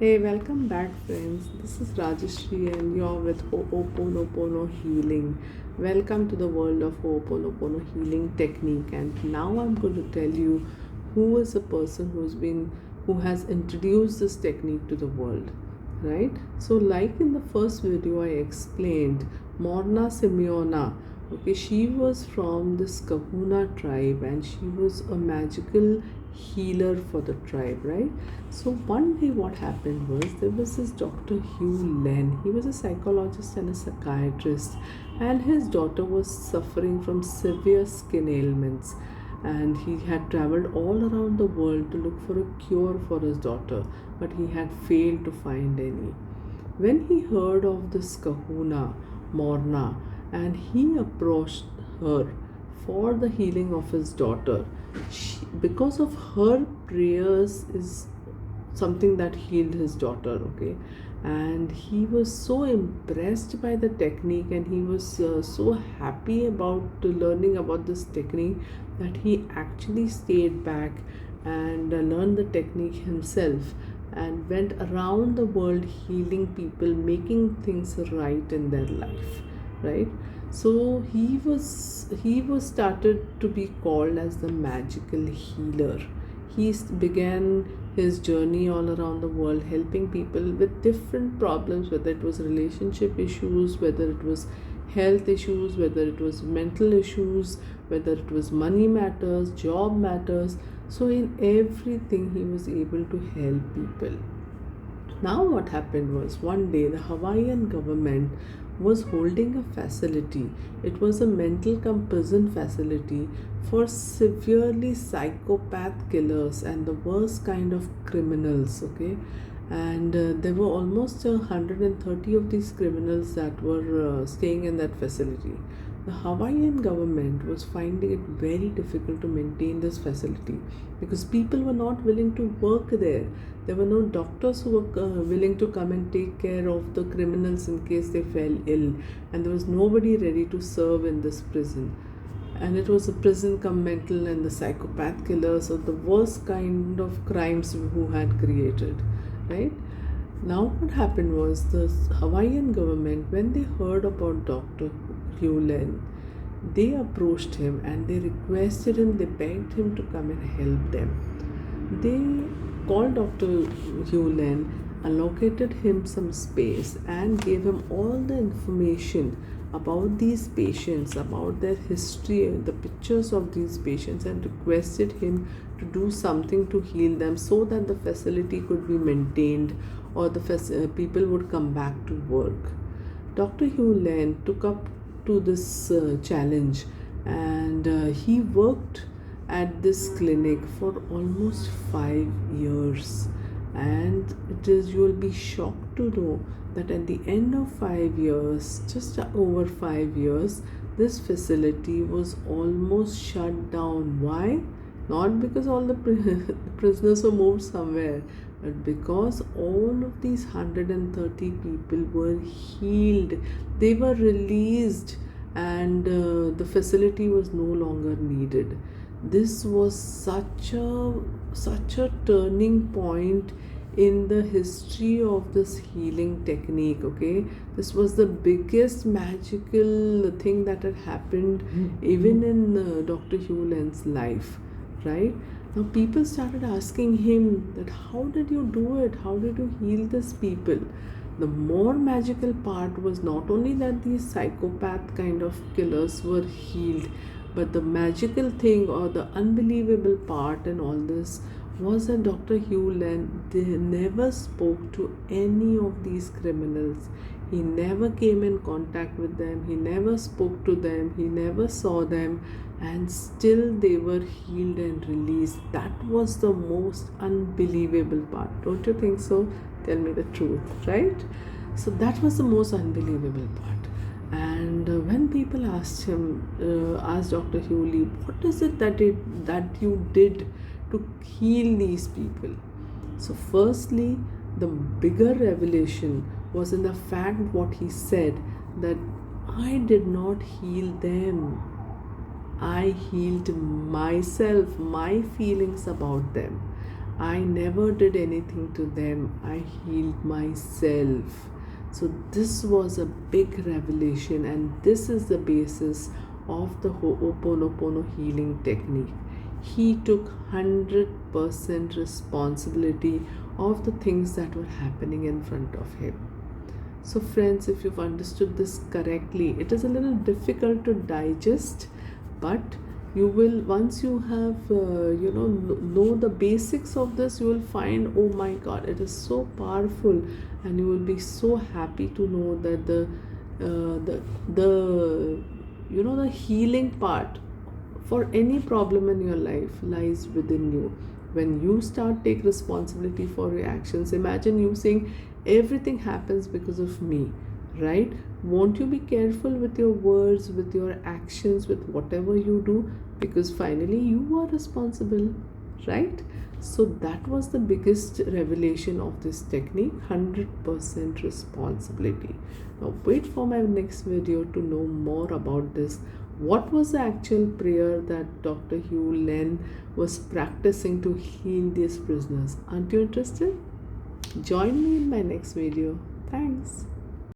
Hey, welcome back, friends. This is Rajeshri, and you're with Hooponopono Healing. Welcome to the world of Hooponopono Healing technique. And now I'm going to tell you who is a person who has introduced this technique to the world, right? So, like in the first video, I explained Morna Simeona. Okay, she was from this Kahuna tribe, and she was a magical healer for the tribe, right? So one day what happened was there was this Dr. Hew Len. He was a psychologist and a psychiatrist, and his daughter was suffering from severe skin ailments, and he had traveled all around the world to look for a cure for his daughter, but he had failed to find any. When he heard of this Kahuna, Morna, and he approached her for the healing of his daughter, because of her prayers is something that healed his daughter, okay? And he was so impressed by the technique, and he was so happy about learning about this technique that he actually stayed back and learned the technique himself and went around the world healing people, making things right in their life, right? So he was started to be called as the magical healer. He began his journey all around the world helping people with different problems, whether it was relationship issues, whether it was health issues, whether it was mental issues, whether it was money matters, job matters. So in everything he was able to help people. Now, what happened was one day the Hawaiian government was holding a facility. It was a mental prison facility for severely psychopath killers and the worst kind of criminals. Okay, and there were almost 130 of these criminals that were staying in that facility. The Hawaiian government was finding it very difficult to maintain this facility because people were not willing to work there. There were no doctors who were willing to come and take care of the criminals in case they fell ill, and there was nobody ready to serve in this prison. And it was a prison come mental and the psychopath killers of the worst kind of crimes who had created, right? Now, what happened was the Hawaiian government, when they heard about Dr. Hew Len, they approached him and they requested him, they begged him to come and help them. They called Dr. Hew Len, allocated him some space, and gave him all the information about these patients, about their history, the pictures of these patients, and requested him to do something to heal them so that the facility could be maintained or the people would come back to work. Dr. Hew Len took up to this challenge, and he worked at this clinic for almost 5 years. And you will be shocked to know that at the end of 5 years, just over 5 years, this facility was almost shut down. Why? Not because all the prisoners were moved somewhere, but because all of these 130 people were healed, they were released, and the facility was no longer needed. This was such a turning point in the history of this healing technique. Okay, this was the biggest magical thing that had happened even in Dr. Hew Len's life, right? Now people started asking him that how did you do it, how did you heal these people? The more magical part was not only that these psychopath kind of killers were healed, but the magical thing or the unbelievable part in all this was that Dr. Hew Len never spoke to any of these criminals. He never came in contact with them, he never spoke to them, he never saw them, and still they were healed and released. That was the most unbelievable part. Don't you think so? Tell me the truth, right? So that was the most unbelievable part. And when people asked Dr. Hewley, what is it that you did to heal these people? So, firstly, the bigger revelation was in the fact what he said, that I did not heal them. I healed myself, my feelings about them. I never did anything to them. I healed myself. So, this was a big revelation, and this is the basis of the Ho'oponopono healing technique. He took 100% responsibility of the things that were happening in front of him. So, friends, if you've understood this correctly, it is a little difficult to digest, but you will, once you have know the basics of this, you will find, oh my god, it is so powerful, and you will be so happy to know that the the healing part for any problem in your life lies within you. When you start take responsibility for your actions, imagine you saying everything happens because of me, right? Won't you be careful with your words, with your actions, with whatever you do, because finally you are responsible, right? So that was the biggest revelation of this technique, 100% responsibility. Now wait for my next video to know more about this. What was the actual prayer that Dr. Hew Len was practicing to heal these prisoners? Aren't you interested? Join me in my next video. Thanks.